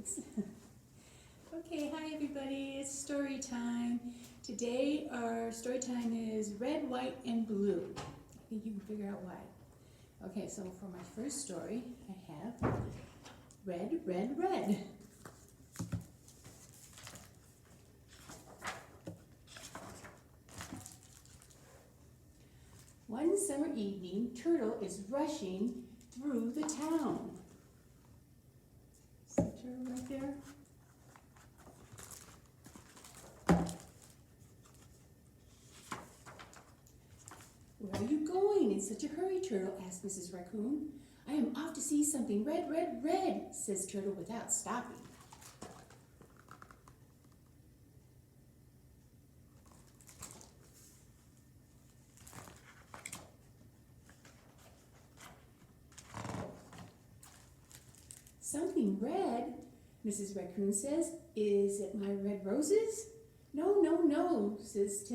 kids. Okay, hi everybody, it's story time. Today our story time is red, white, and blue. I think you can figure out why. Okay, so for my first story, I have red, red, red. One summer evening, Turtle is rushing through the town. See Turtle right there? Where are you going in such a hurry, Turtle? Asked Mrs. Raccoon. I am off to see something red, red, red, says Turtle without stopping. Something red, Mrs. Raccoon says. Is it my red roses? No, no, no, says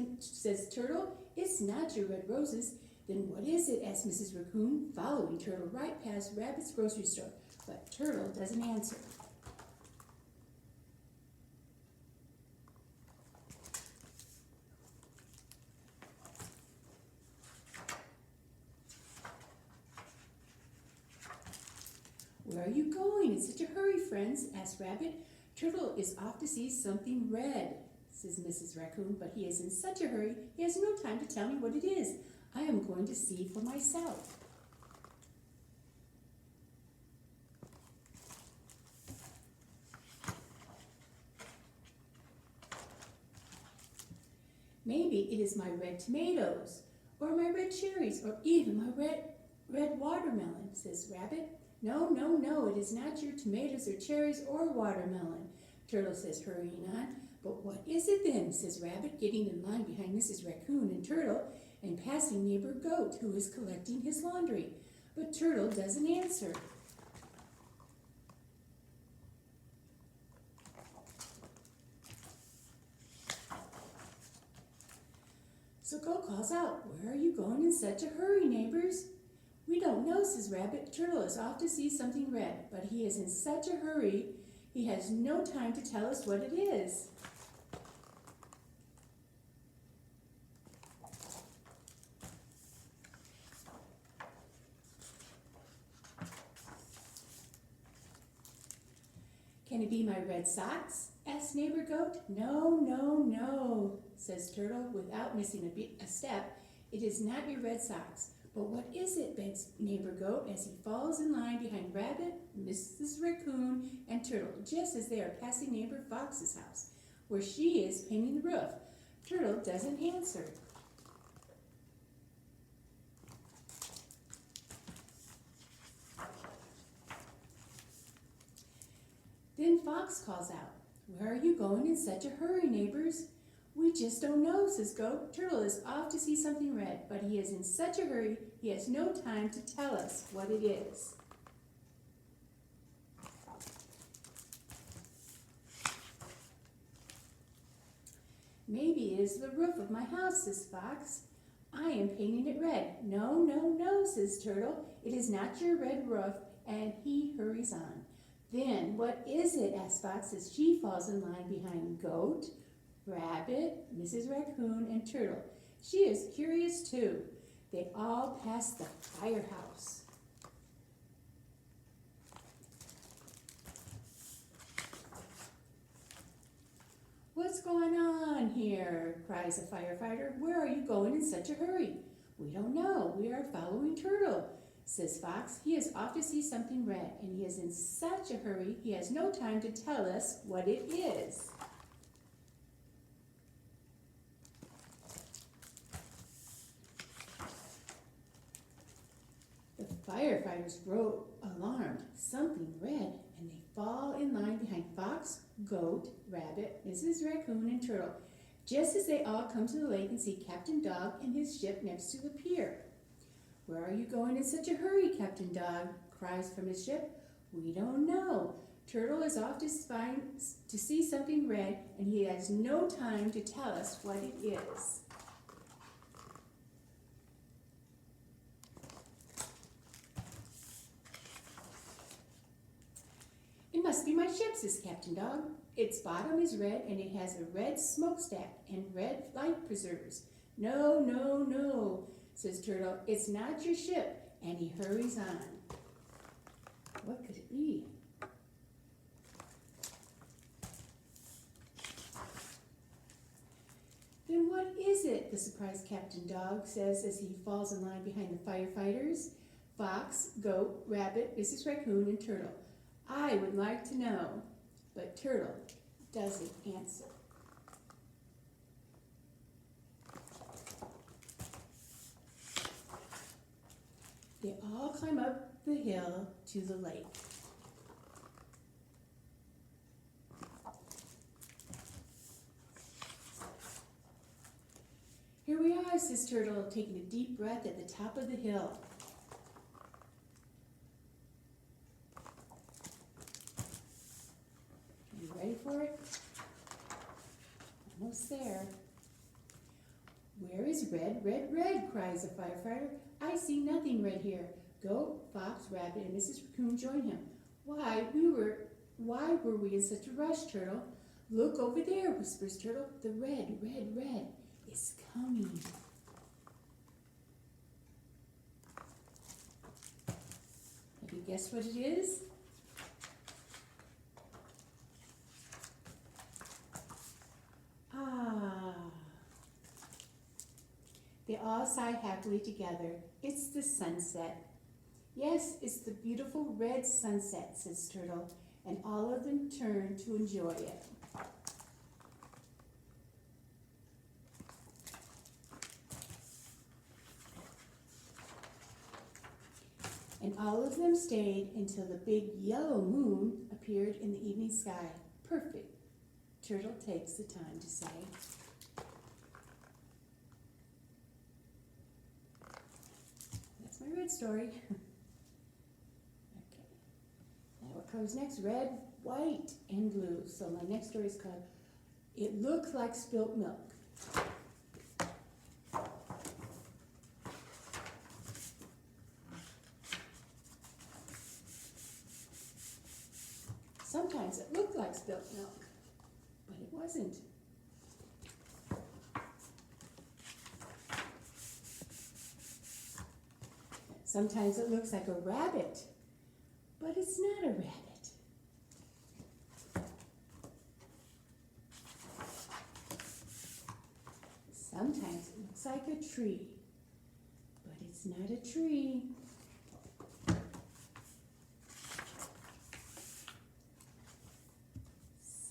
Turtle. It's not your red roses. Then what is it? Asked Mrs. Raccoon, following Turtle right past Rabbit's grocery store. But Turtle doesn't answer. Where are you going in such a hurry, friends? Asked Rabbit. Turtle is off to see something red, says Mrs. Raccoon, but he is in such a hurry, he has no time to tell me what it is. I am going to see for myself. Maybe it is my red tomatoes, or my red cherries, or even my red watermelon, says Rabbit. No, no, no, it is not your tomatoes or cherries or watermelon, Turtle says, hurrying on. But what is it then, says Rabbit, getting in line behind Mrs. Raccoon and Turtle and passing neighbor Goat, who is collecting his laundry. But Turtle doesn't answer. So Goat calls out, where are you going in such a hurry, neighbors? We don't know, says Rabbit. Turtle is off to see something red, but he is in such a hurry, he has no time to tell us what it is. Can it be my red socks? Asked neighbor Goat. No, no, no, says Turtle without missing a step. It is not your red socks. But what is it, begs neighbor Goat as he falls in line behind Rabbit, Mrs. Raccoon, and Turtle, just as they are passing neighbor Fox's house, where she is painting the roof. Turtle doesn't answer. Then Fox calls out, where are you going in such a hurry, neighbors? We just don't know, says Goat. Turtle is off to see something red, but he is in such a hurry, he has no time to tell us what it is. Maybe it is the roof of my house, says Fox. I am painting it red. No, no, no, says Turtle. It is not your red roof, and he hurries on. Then what is it, asks Fox as she falls in line behind Goat, Rabbit, Mrs. Raccoon, and Turtle. She is curious too. They all pass the firehouse. What's going on here? Cries a firefighter. Where are you going in such a hurry? We don't know. We are following Turtle, says Fox. He is off to see something red, and he is in such a hurry he has no time to tell us what it is. The firefighters grow alarmed. Something red, and they fall in line behind Fox, Goat, Rabbit, Mrs. Raccoon, and Turtle, just as they all come to the lake and see Captain Dog and his ship next to the pier. Where are you going in such a hurry, Captain Dog? Cries from his ship. We don't know. Turtle is off to see something red, and he has no time to tell us what it is. must be my ship, says Captain Dog. Its bottom is red, and it has a red smokestack and red life preservers. No, no, no, says Turtle. It's not your ship, and he hurries on. What could it be? Then what is it? The surprised Captain Dog says as he falls in line behind the firefighters. Fox, Goat, Rabbit, Mrs. Raccoon, and Turtle. I would like to know, but Turtle doesn't answer. They all climb up the hill to the lake. Here we are, says Turtle, taking a deep breath at the top of the hill. Are you ready for it? Almost there. Where is red, red, red? Cries a firefighter. I see nothing red here. Goat, Fox, Rabbit, and Mrs. Raccoon join him. Why were we in such a rush, Turtle? Look over there, whispers Turtle. The red, red, red is coming. Have you guessed what it is? They all sigh happily together. It's the sunset. Yes, it's the beautiful red sunset, says Turtle, and all of them turn to enjoy it. And all of them stayed until the big yellow moon appeared in the evening sky. Perfect, Turtle takes the time to say. That's my red story. Okay. Now what comes next? Red, white, and blue. So my next story is called It Looked Like Spilt Milk. Sometimes it looked like spilt milk, but it wasn't. Sometimes it looks like a rabbit, but it's not a rabbit. Sometimes it looks like a tree, but it's not a tree.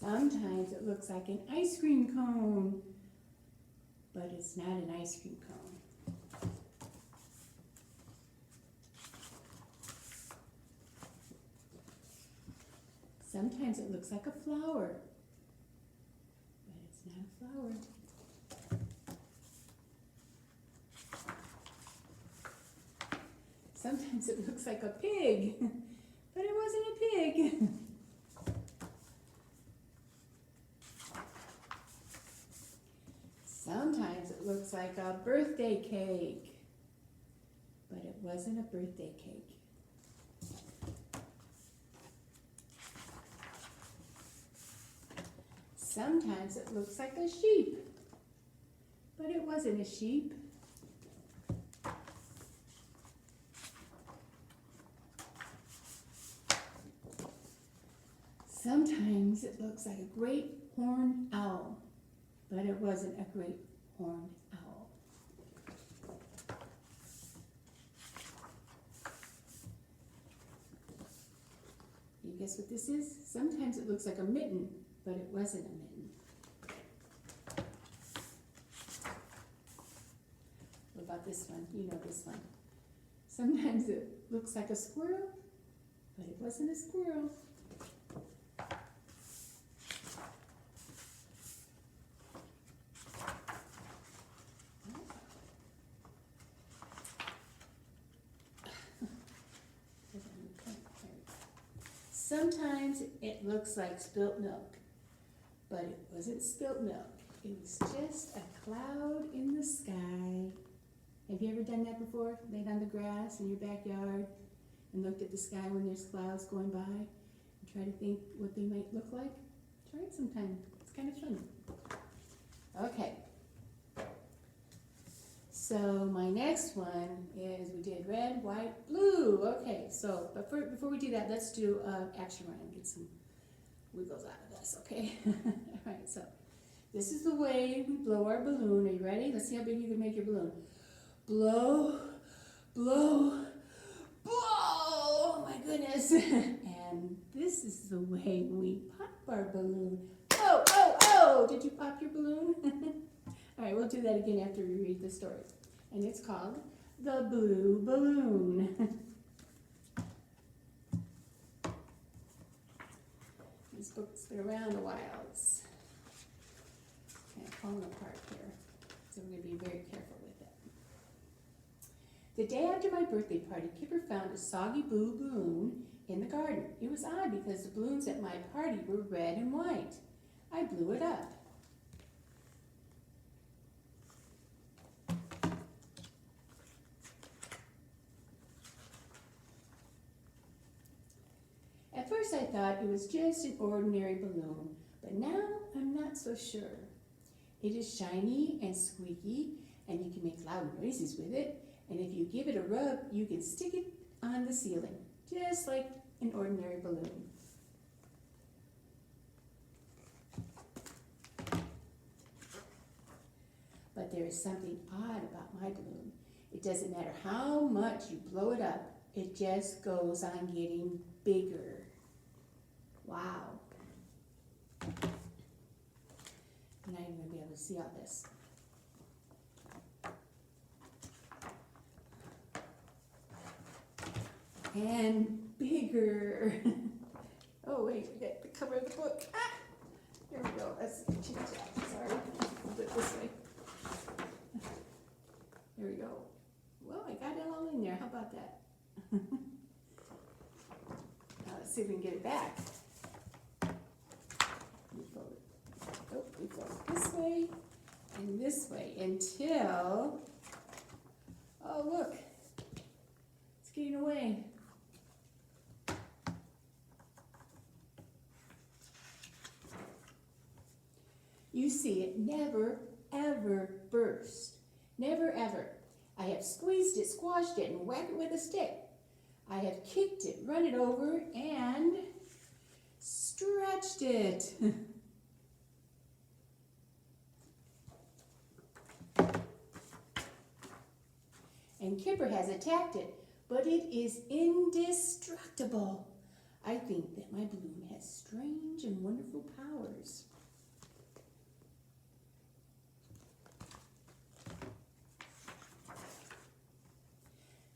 Sometimes it looks like an ice cream cone, but it's not an ice cream cone. Sometimes it looks like a flower, but it's not a flower. Sometimes it looks like a pig, but it wasn't a pig. Sometimes it looks like a birthday cake, but it wasn't a birthday cake. Sometimes it looks like a sheep, but it wasn't a sheep. Sometimes it looks like a great horned owl, but it wasn't a great horned owl. You guess what this is? Sometimes it looks like a mitten, but it wasn't a mitten. What about this one? You know this one. Sometimes it looks like a squirrel, but it wasn't a squirrel. Sometimes it looks like spilt milk, but it wasn't spilt milk. It was just a cloud in the sky. Have you ever done that before? Laid on the grass in your backyard and looked at the sky when there's clouds going by and try to think what they might look like. Try it sometime. It's kind of fun. Okay. So my next one is we did red, white, blue. Okay, so but before we do that, let's do action run and get some wiggles out of this, okay? All right, so this is the way we blow our balloon. Are you ready? Let's see how big you can make your balloon. Blow, blow, blow. Oh my goodness. And this is the way we pop our balloon. Oh, oh, oh! Did you pop your balloon? All right, we'll do that again after we read the story. And it's called The Blue Balloon. This book's been around a while. It's kind of falling apart here. So we're going to be very careful with it. The day after my birthday party, Kipper found a soggy blue balloon in the garden. It was odd because the balloons at my party were red and white. I blew it up. At first I thought it was just an ordinary balloon, but now I'm not so sure. It is shiny and squeaky, and you can make loud noises with it, and if you give it a rub, you can stick it on the ceiling, just like an ordinary balloon. But there is something odd about my balloon. It doesn't matter how much you blow it up, it just goes on getting bigger. Wow. I'm not even going to be able to see all this. And bigger. Oh wait, we got the cover of the book. Ah! There we go. Let's change that. Sorry. I'll do it this way. There we go. Well, I got it all in there. How about that? Now let's see if we can get it back. We fold it this way and this way until, oh look, it's getting away. You see, it never ever burst. Never ever. I have squeezed it, squashed it, and whacked it with a stick. I have kicked it, run it over, and stretched it. And Kipper has attacked it, but it is indestructible. I think that my balloon has strange and wonderful powers.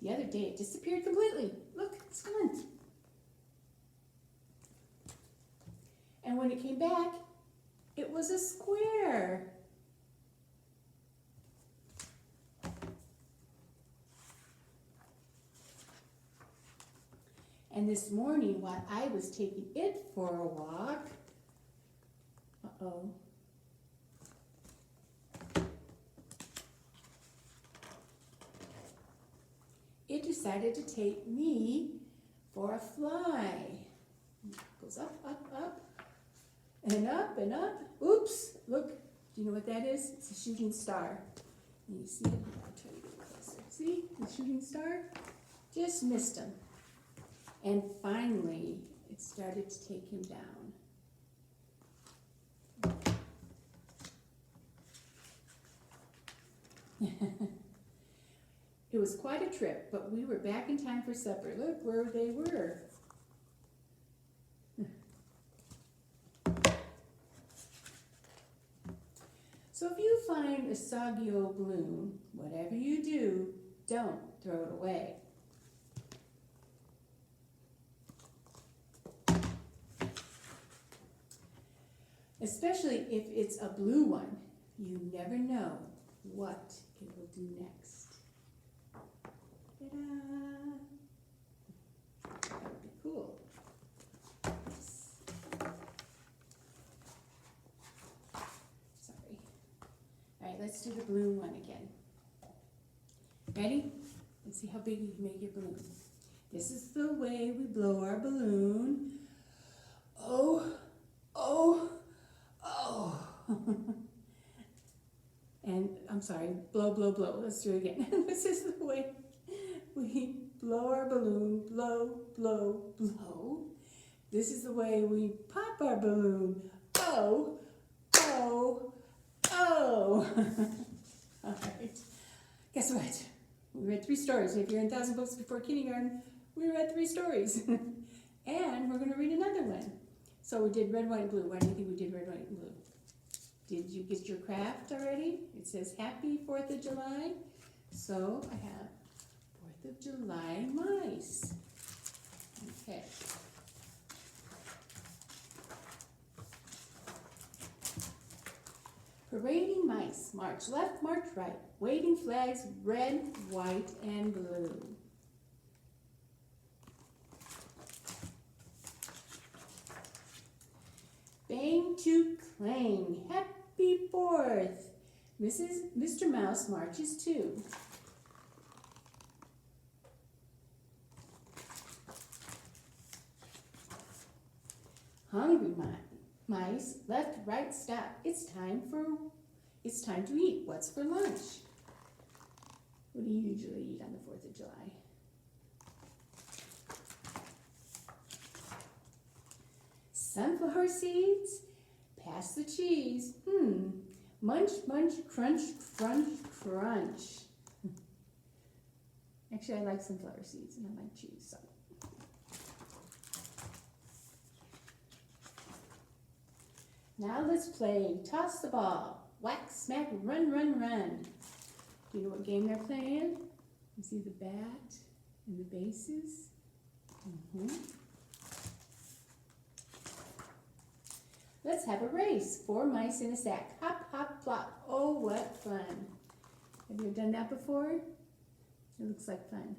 The other day it disappeared completely. Look, it's gone. And when it came back, it was a square. And this morning, while I was taking it for a walk, it decided to take me for a fly. It goes up, up, up, and up, and up. Oops, look, do you know what that is? It's a shooting star. Can you see it? I'll try to get closer. See, the shooting star? Just missed him. And finally, it started to take him down. It was quite a trip, but we were back in time for supper. Look where they were. So if you find a soggy old balloon, whatever you do, don't throw it away. Especially if it's a blue one. You never know what it will do next. Ta-da! That would be cool. Sorry. All right, let's do the balloon one again. Ready? Let's see how big you can make your balloon. This is the way we blow our balloon. And I'm sorry, blow, blow, blow. Let's do it again. This is the way we blow our balloon, blow, blow, blow. This is the way we pop our balloon. Oh, oh, oh. All right. Guess what? We read 3 stories. If you're in 1,000 Books Before Kindergarten, we read 3 stories. And we're going to read another one. So we did red, white, blue. Why do you think we did red, white, and blue? Did you get your craft already? It says Happy 4th of July. So I have 4th of July mice. Okay. Parading mice, march left, march right, waving flags, red, white, and blue. Bang to clang, happy 4th. Mr. Mouse marches too. Hungry mice, left, right, stop. It's time to eat. What's for lunch? What do you usually eat on the 4th of July? Sunflower seeds? Pass the cheese. Munch, munch, crunch, crunch, crunch. Actually, I like sunflower seeds and I like cheese, so. Now let's play toss the ball. Whack, smack, run, run, run. Do you know what game they're playing? You see the bat and the bases? Let's have a race. 4 mice in a sack. Hop, hop, flop. Oh, what fun. Have you done that before? It looks like fun.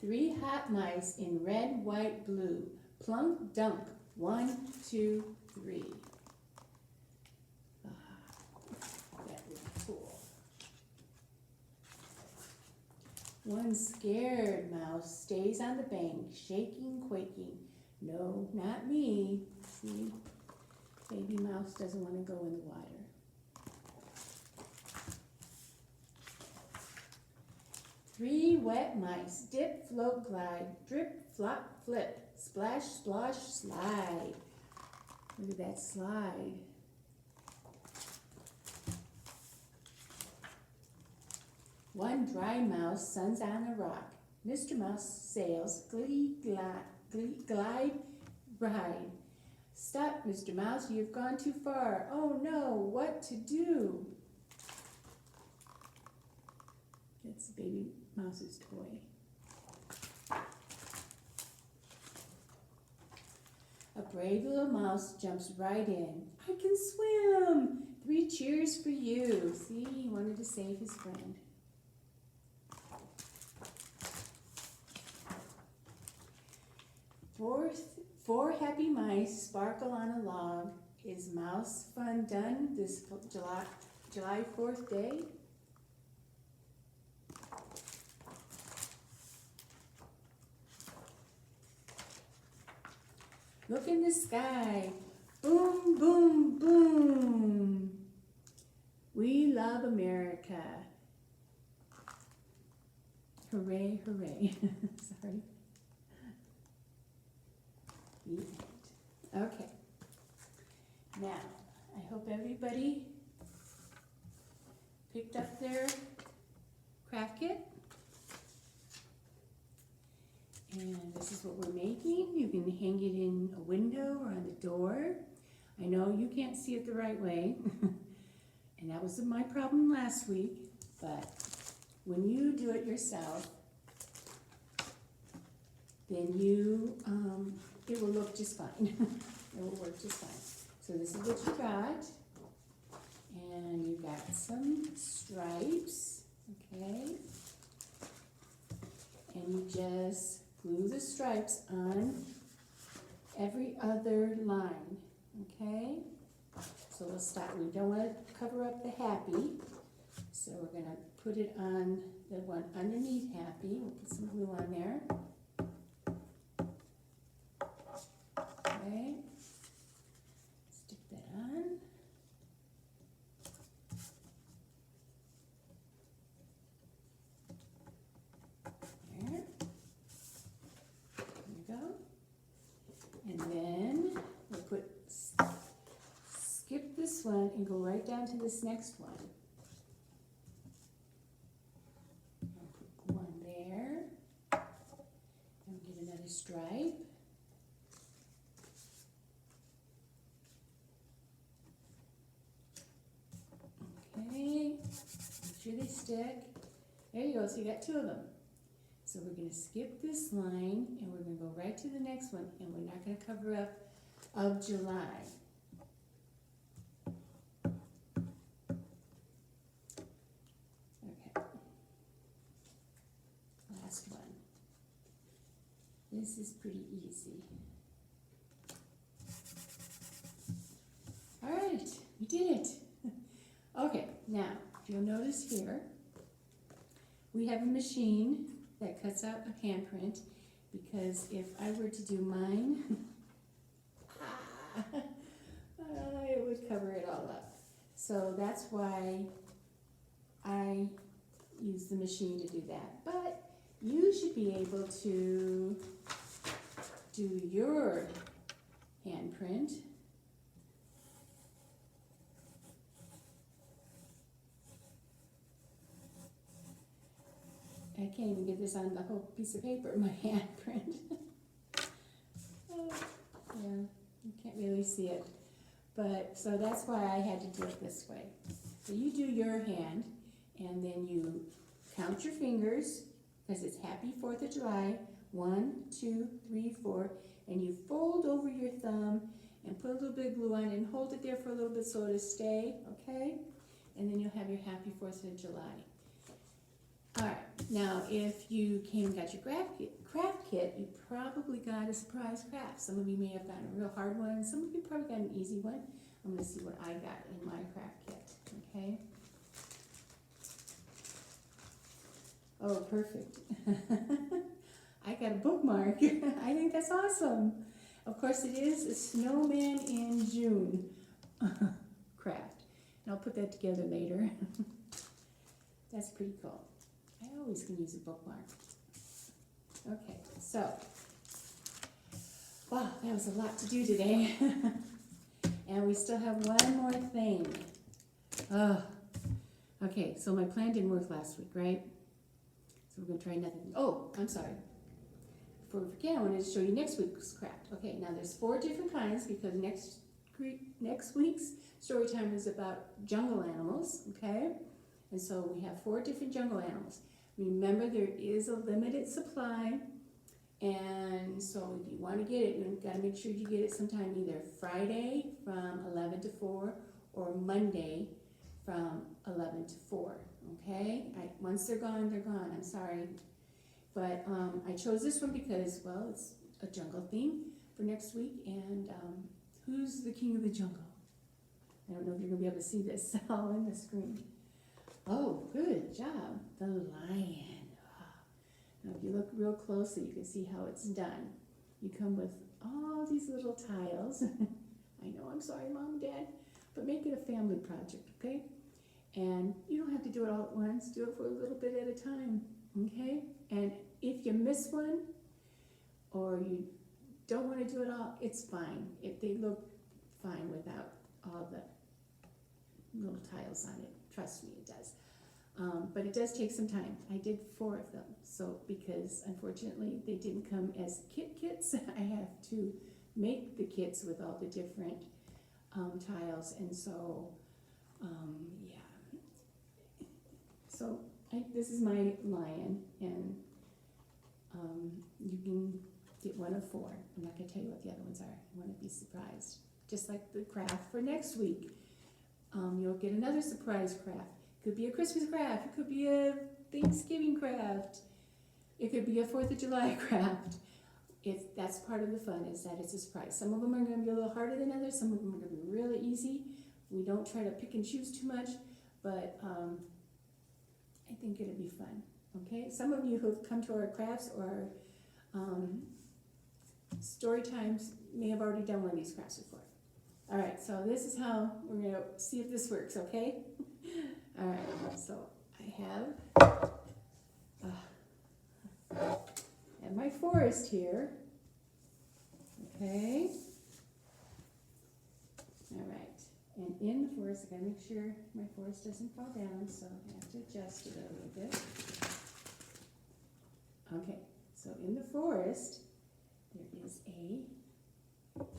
Three hot mice in red, white, blue. Plunk, dunk. 1, 2, 3. That was cool. One scared mouse stays on the bank, shaking, quaking. No, not me. See, baby mouse doesn't want to go in the water. Three wet mice, dip, float, glide, drip, flop, flip, splash, splosh, slide. Look at that slide. One dry mouse suns on a rock. Mr. Mouse sails, glee, glide, ride. Stop, Mr. Mouse, you've gone too far. Oh no, what to do? That's baby mouse's toy. A brave little mouse jumps right in. I can swim! 3 cheers for you. See, he wanted to save his friend. Four happy mice sparkle on a log. Is mouse fun done this July 4th day? Look in the sky. Boom, boom, boom. We love America. Hooray, hooray. Sorry. Okay. Now, I hope everybody picked up their craft kit. And this is what we're making. You can hang it in a window or on the door. I know you can't see it the right way. And that was my problem last week. But when you do it yourself, then it will look just fine. It will work just fine. So this is what you got. And you got some stripes, okay? And you just glue the stripes on every other line, okay? So we'll start. We don't want to cover up the happy, so we're going to put it on the one underneath happy. We'll put some glue on there. this one and go right down to this next one. I'll put one there, and get another stripe. Okay, make sure they stick. There you go, so you got two of them. So we're going to skip this line, and we're going to go right to the next one, and we're not going to cover up of July. Okay. Last one. This is pretty easy. All right, we did it. Okay, now, if you'll notice here, we have a machine that cuts out a handprint, because if I were to do mine, it would cover it all up. So that's why I use the machine to do that. But you should be able to do your handprint. I can't even get this on the whole piece of paper, my handprint. Oh, yeah, you can't really see it. But, so that's why I had to do it this way. So you do your hand, and then you count your fingers, because it's Happy 4th of July, 1, 2, 3, 4, and you fold over your thumb and put a little bit of glue on it and hold it there for a little bit so it'll stay, okay? And then you'll have your Happy 4th of July. All right, now if you came and got your craft kit, you probably got a surprise craft. Some of you may have gotten a real hard one, some of you probably got an easy one. I'm going to see what I got in my craft kit, okay? Oh, perfect. I got a bookmark. I think that's awesome. Of course, it is a Snowman in June craft. And I'll put that together later. That's pretty cool. I always can use a bookmark. Okay, so, wow, that was a lot to do today. And we still have one more thing. Oh, okay, so my plan didn't work last week, right? So we're going to try nothing. Oh, I'm sorry. Before we forget, I wanted to show you next week's craft. Okay, now there's 4 different kinds, because next week's story time is about jungle animals, okay? And so we have 4 different jungle animals. Remember, there is a limited supply, and so if you want to get it, you've got to make sure you get it sometime either Friday from 11 to 4 or Monday from 11 to 4, okay? Once they're gone, I'm sorry. But I chose this one because, well, it's a jungle theme for next week, and who's the king of the jungle? I don't know if you're going to be able to see this all on the screen. Oh, good job. The lion. Now, if you look real closely, you can see how it's done. You come with all these little tiles. I know, I'm sorry, Mom and Dad, but make it a family project, okay? And you don't have to do it all at once. Do it for a little bit at a time, okay? And if you miss one, or you don't want to do it all, it's fine. They look fine without all the little tiles on it. Trust me, it does. But it does take some time. I did 4 of them, so because unfortunately they didn't come as kits, I have to make the kits with all the different tiles, and so yeah. So this is my lion, and you can get one of 4. I'm not going to tell you what the other ones are. You want to be surprised, just like the craft for next week. You'll get another surprise craft. Could be a Christmas craft, it could be a Thanksgiving craft, it could be a 4th of July craft. That's part of the fun, is that it's a surprise. Some of them are going to be a little harder than others, some of them are going to be really easy. We don't try to pick and choose too much, but I think it'll be fun, okay? Some of you who've come to our crafts or story times may have already done one of these crafts before. All right, so this is how we're going to see if this works, okay? All right, so I have my forest here, okay? All right, and And in the forest, I gotta make sure my forest doesn't fall down, so I have to adjust it a little bit. Okay, so in the forest, there is a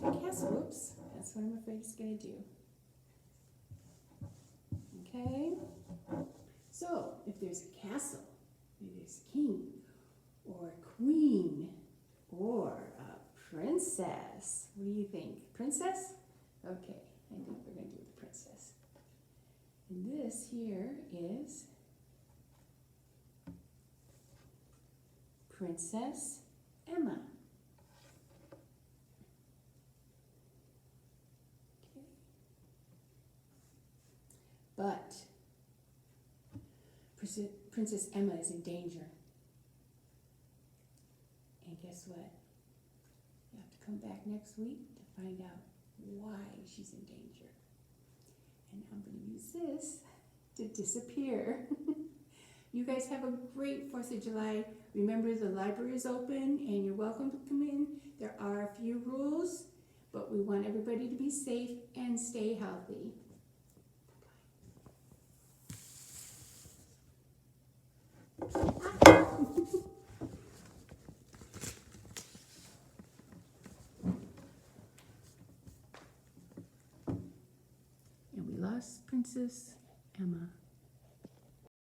castle. Whoops, that's what I'm afraid it's gonna do. Okay, so if there's a castle, maybe there's a king, or a queen, or a princess. What do you think? Princess? Okay, I think we're going to do the princess. And this here is Princess Emma. Okay. But Princess Emma is in danger. And guess what? You have to come back next week to find out why she's in danger. And I'm going to use this to disappear. You guys have a great 4th of July. Remember, the library is open and you're welcome to come in. There are a few rules, but we want everybody to be safe and stay healthy. And we lost Princess Emma.